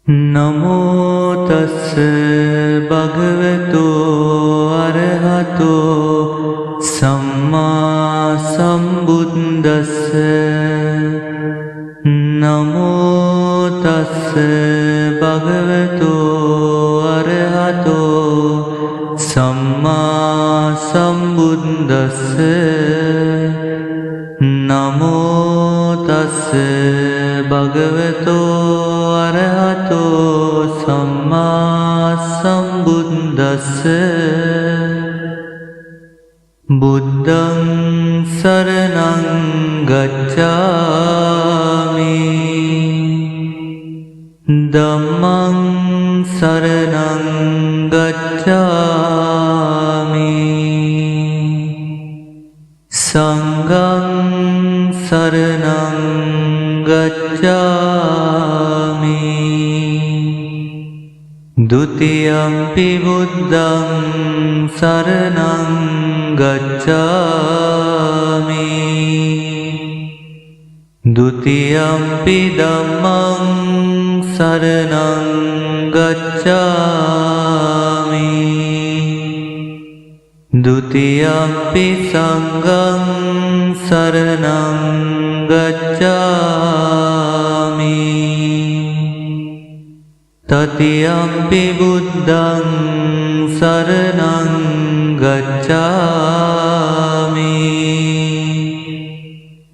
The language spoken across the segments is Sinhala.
නමෝ තස්ස භගවතු අරහතෝ සම්මා සම්බුද්දස්ස නමෝ තස්ස භගවතු අරහතෝ සම්මා සම්බුද්දස්ස නමෝ තස්ස භගවතු අරහතෝ සම්මා සම්බුද්දස්ස බුද්ධං සරණං ගච්ඡාමි ධම්මං සරණං ගච්ඡාමි සංඝං සරණං ගච්ඡාමි ဒုတိယံ පි බුද්ධං සරණං ගච්ඡාමි ဒုတိယံ පි ධම්මං සරණං ගච්ඡාමි ဒုတိယံ පි සංඝං සරණං ගච්ඡාමි තතියම්පි බුද්ධං සරණං ගච්ඡාමි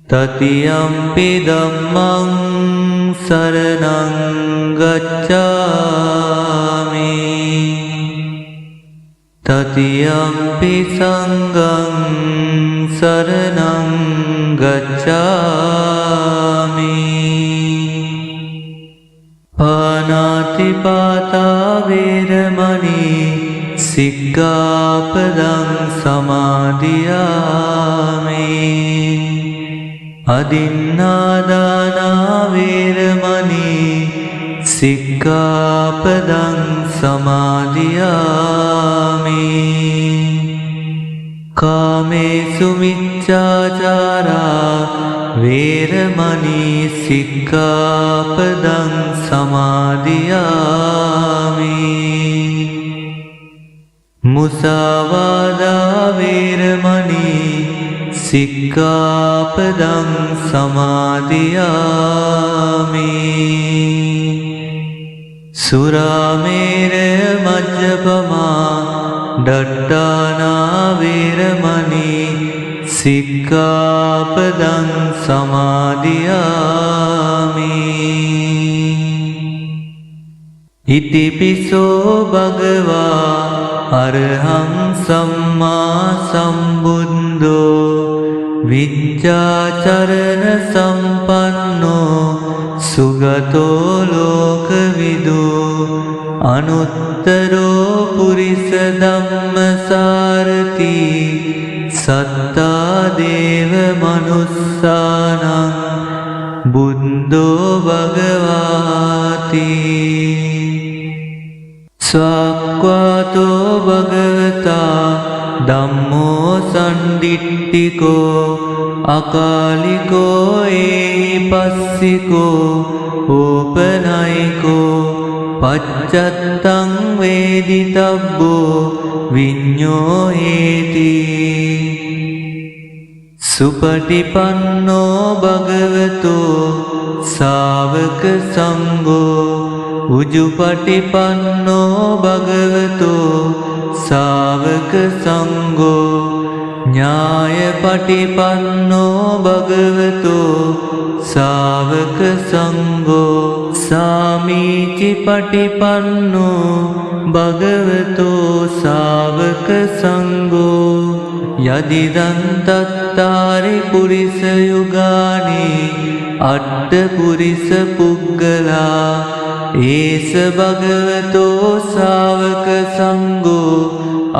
තතියම්පි ධම්මං සරණං ගච්ඡාමි තතියම්පි සංඝං සරණං ගච්ඡාමි පාණාතිපාතා වේරමණී සික්ඛාපදං සමාදියාමි අදින්නාදානා වේරමණී සික්ඛාපදං සමාදියාමි කාමේසු මිච්ඡාචාරා වේරමණී සික්ඛාපදං සමාදියාමි මුසාවාදා වේරමණී සික්ඛාපදං සමාදියාමි සුරාමේරය මජ්ජපමා දට්ඨානා වේරමණී සික්ඛාපදං සමාදියාමි ඉතිපිසෝ භගවා අරහං සම්මා සම්බුද්ධෝ විඤ්ඤාචරණ සම්පන්නෝ සුගතෝ ලෝකවිදු අනුත්තරෝ පුරිස ධම්මසාරති සත්තා දේව මනුස්සානං බුද්ධෝ භගවාති ස්වාක්ඛාතෝ භගවතා ධම්මෝ සම්දිට්ඨිකෝ අකාලිකෝ ඒහිපස්සිකෝ ඕපනයිකෝ පච්චත්තං වේදිතබ්බෝ විඤ්ඤෝ හේති සුපටිපන්නෝ භගවතෝ ශාවක සංඝෝ උජුපටිපන්නෝ භගවතෝ ශාවක සංඝෝ ඥායපටිපන්නෝ භගවතෝ ශාවක සංඝෝ සාමීචිපටිපන්නෝ භගවතෝ ශාවක සංඝෝ යදිදං තත්තාරි පුරිස යුගානි අට්ඨ පුරිස පුග්ගලා ඒස භගවතෝ ශාවක සංඝෝ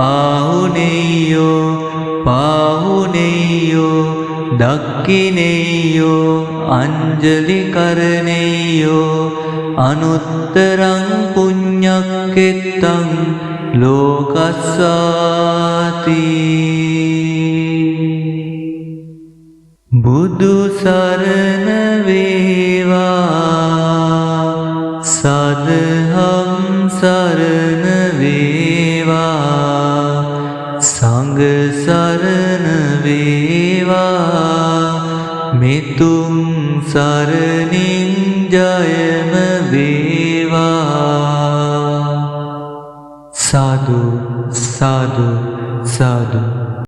ආහුනේයෝ පාහුනේයෝ දක්ඛිනේයෝ අංජලි කරණේයෝ අනුත්තරං පුඤ්ඤක්ඛෙත්තං ලෝකස්සාති බුදු සරණ වේවා සදහම් සරණ වේවා සංඝ සරණ වේවා මෙතුම් සරණින් ජයම වේවා සාදු සාදු සාදු